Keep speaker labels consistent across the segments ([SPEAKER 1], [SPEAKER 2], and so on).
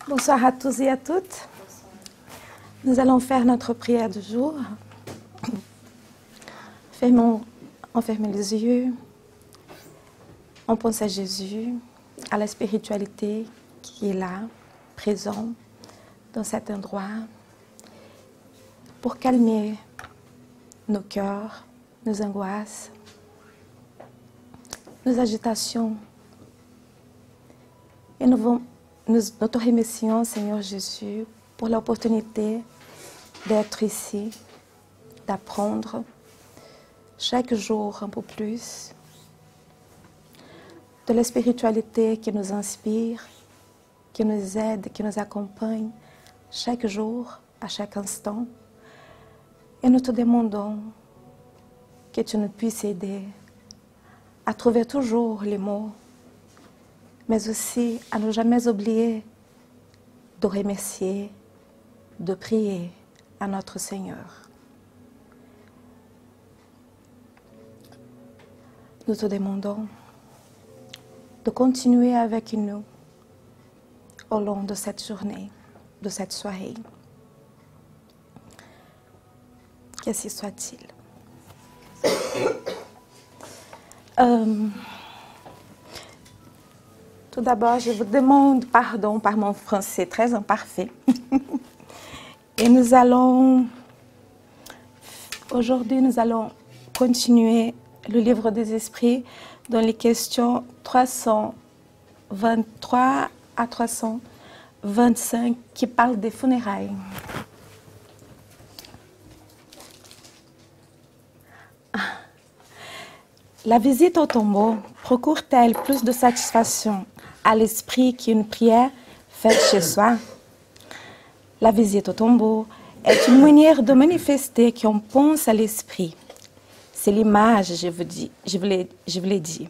[SPEAKER 1] Bonsoir à tous et à toutes. Nous allons faire notre prière du jour. On ferme les yeux. On pense à Jésus, à la spiritualité qui est là, présent dans cet endroit, pour calmer nos cœurs, nos angoisses, nos agitations. Et nous te remercions, Seigneur Jésus, pour l'opportunité d'être ici, d'apprendre chaque jour un peu plus de la spiritualité qui nous inspire, qui nous aide, qui nous accompagne chaque jour, à chaque instant. Et nous te demandons que tu nous puisses aider à trouver toujours les mots, mais aussi à ne jamais oublier de remercier, de prier à notre Seigneur. Nous te demandons de continuer avec nous au long de cette journée, de cette soirée. Qu'ainsi soit-il. Tout d'abord, je vous demande pardon par mon français très imparfait. Et aujourd'hui, nous allons continuer le livre des esprits dans les questions 323 à 325 qui parlent des funérailles. La visite au tombeau procure-t-elle plus de satisfaction à l'esprit qu'une prière faite chez soi? La visite au tombeau est une manière de manifester qu'on pense à l'esprit. C'est l'image, je vous l'ai dit.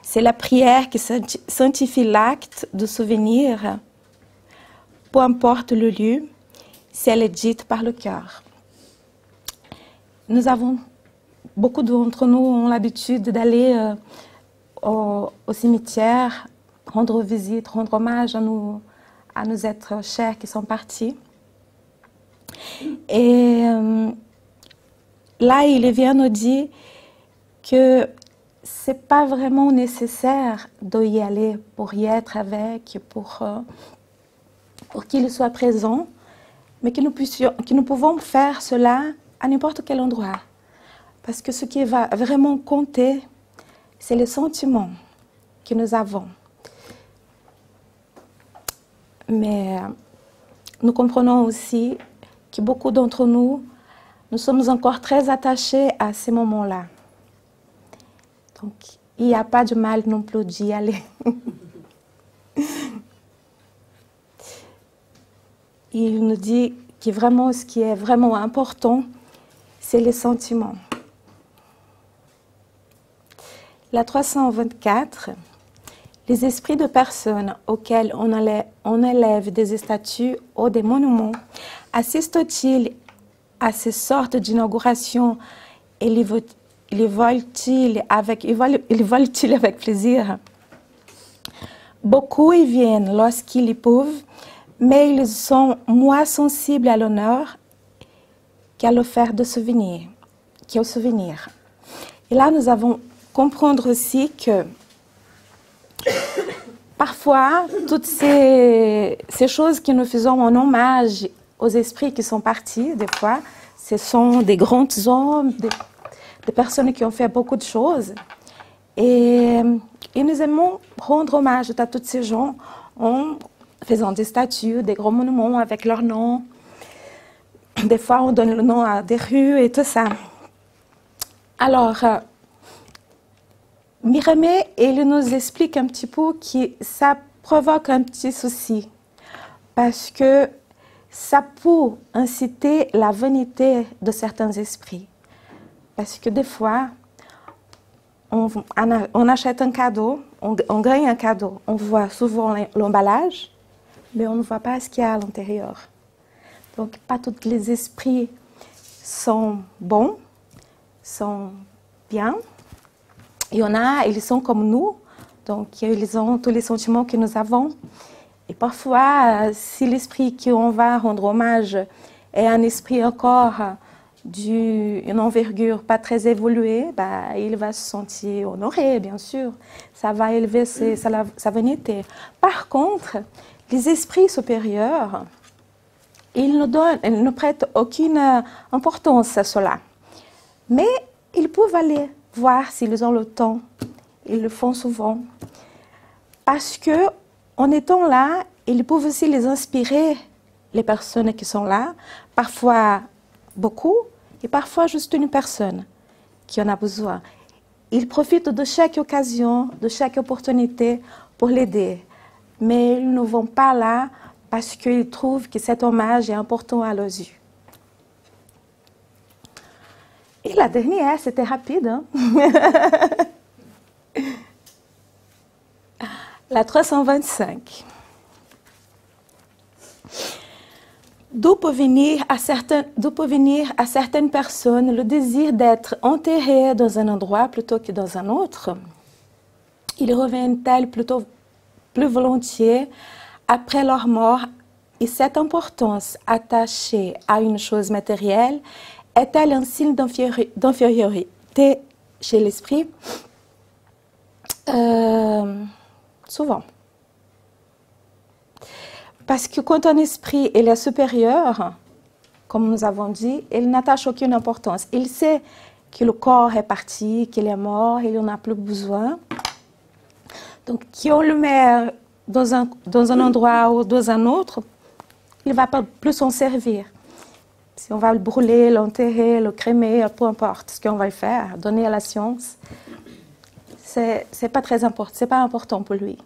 [SPEAKER 1] C'est la prière qui sanctifie l'acte de souvenir, peu importe le lieu, si elle est dite par le cœur. Beaucoup d'entre nous ont l'habitude d'aller au cimetière, rendre visite, rendre hommage à nos êtres chers qui sont partis. Et là, il vient nous dire que ce n'est pas vraiment nécessaire d'y aller pour y être avec, pour qu'il soit présent, mais que nous pouvons faire cela à n'importe quel endroit. Parce que ce qui va vraiment compter, c'est les sentiments que nous avons. Mais nous comprenons aussi que beaucoup d'entre nous, nous sommes encore très attachés à ces moments-là. Donc, il n'y a pas de mal non plus d'y aller. Il nous dit que vraiment, ce qui est vraiment important, c'est les sentiments. La 324, les esprits de personnes auxquelles on élève des statues ou des monuments assistent-ils à ces sortes d'inauguration et les volent-ils avec plaisir? Beaucoup y viennent lorsqu'ils y peuvent, mais ils sont moins sensibles à l'honneur qu'à l'offert de souvenir. Et là, nous avons comprendre aussi que parfois, toutes ces choses que nous faisons en hommage aux esprits qui sont partis, des fois, ce sont des grands hommes, des personnes qui ont fait beaucoup de choses. Et nous aimons rendre hommage à tous ces gens en faisant des statues, des grands monuments avec leur nom. Des fois, on donne le nom à des rues et tout ça. Alors, Miremet, il nous explique un petit peu que ça provoque un petit souci parce que ça peut inciter la vanité de certains esprits. Parce que des fois, on achète un cadeau, on gagne un cadeau, on voit souvent l'emballage, mais on ne voit pas ce qu'il y a à l'intérieur. Donc, pas tous les esprits sont bons, sont bien. Il y en a, ils sont comme nous, donc ils ont tous les sentiments que nous avons. Et parfois, si l'esprit qu'on va rendre hommage est un esprit encore d'une envergure pas très évoluée, bah, il va se sentir honoré, bien sûr. Ça va élever sa vanité. Par contre, les esprits supérieurs, ils ne prêtent aucune importance à cela. Mais ils peuvent aller voir s'ils ont le temps. Ils le font souvent. Parce que, en étant là, ils peuvent aussi les inspirer, les personnes qui sont là. Parfois beaucoup, et parfois juste une personne qui en a besoin. Ils profitent de chaque occasion, de chaque opportunité pour l'aider. Mais ils ne vont pas là parce qu'ils trouvent que cet hommage est important à leurs yeux. Et la dernière, c'était rapide. Hein? La 325. D'où peut venir à certaines personnes le désir d'être enterré dans un endroit plutôt que dans un autre? Ils reviennent-elles plutôt plus volontiers après leur mort, et cette importance attachée à une chose matérielle est-elle un signe d'infériorité chez l'esprit? Souvent. Parce que quand un esprit est supérieur, comme nous avons dit, il n'attache aucune importance. Il sait que le corps est parti, qu'il est mort, il n'en a plus besoin. Donc, si on le met dans un endroit ou dans un autre, il ne va pas plus s'en servir. Si on va le brûler, l'enterrer, le crémer, peu importe ce qu'on va faire, donner à la science, c'est pas très important, c'est pas important pour lui.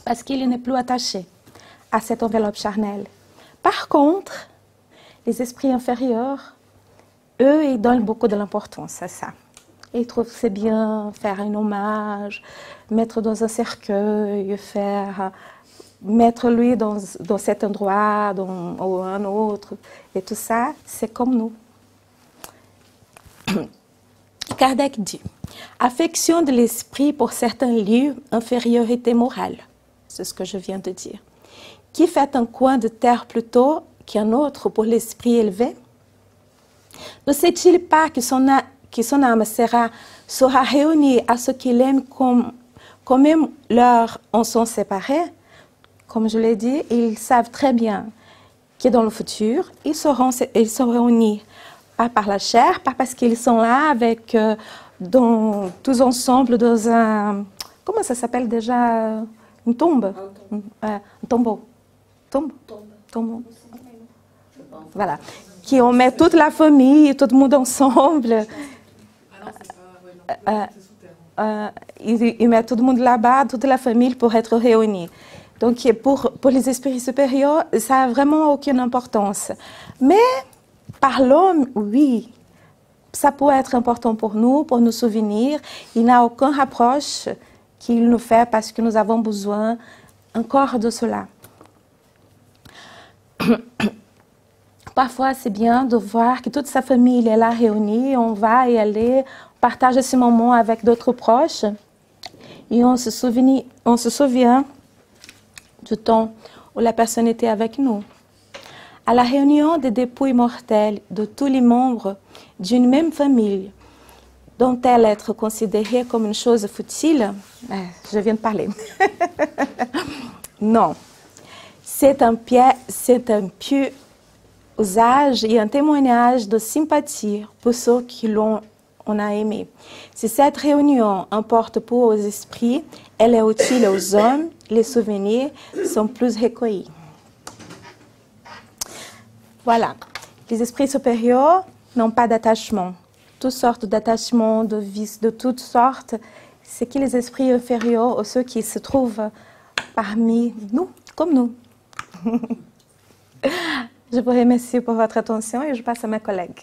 [SPEAKER 1] Parce qu'il n'est plus attaché à cette enveloppe charnelle. Par contre, les esprits inférieurs, eux, ils donnent beaucoup de l'importance à ça. Ils trouvent que c'est bien faire un hommage, mettre dans un cercueil, mettre lui dans cet endroit ou un autre. Et tout ça, c'est comme nous. Kardec dit, affection de l'esprit pour certains lieux, infériorité morale. C'est ce que je viens de dire. Qui fait un coin de terre plutôt qu'un autre pour l'esprit élevé? Ne sait-il pas que son âme sera réunie à ce qu'il aime comme même leurs en sont séparés? Comme je l'ai dit, ils savent très bien que dans le futur, ils seront réunis, pas par la chair, pas parce qu'ils sont là avec tous ensemble dans un... Comment ça s'appelle déjà? Une tombe? Un tombeau. Tombe. Voilà. Qui on met toute la famille, tout le monde ensemble. Ils mettent tout le monde là-bas, toute la famille pour être réunis. Donc pour les esprits supérieurs, ça n'a vraiment aucune importance. Mais par l'homme, oui, ça peut être important pour nous souvenir. Il n'a aucun rapproche qu'il nous fait parce que nous avons besoin encore de cela. Parfois, c'est bien de voir que toute sa famille est là réunie. On va y aller, on partage ce moment avec d'autres proches. Et on se souvient du temps où la personne était avec nous. À la réunion des dépouilles mortelles de tous les membres d'une même famille, dont-elle être considérée comme une chose futile? Je viens de parler. Non. C'est un pieux usage et un témoignage de sympathie pour ceux qui l'on a aimé. Si cette réunion importe peu aux esprits, elle est utile aux hommes, les souvenirs sont plus recueillis. Voilà. Les esprits supérieurs n'ont pas d'attachement. Toutes sortes d'attachements, de vices, de toutes sortes. C'est que les esprits inférieurs, ou ceux qui se trouvent parmi nous, comme nous. Je vous remercie pour votre attention et je passe à ma collègue.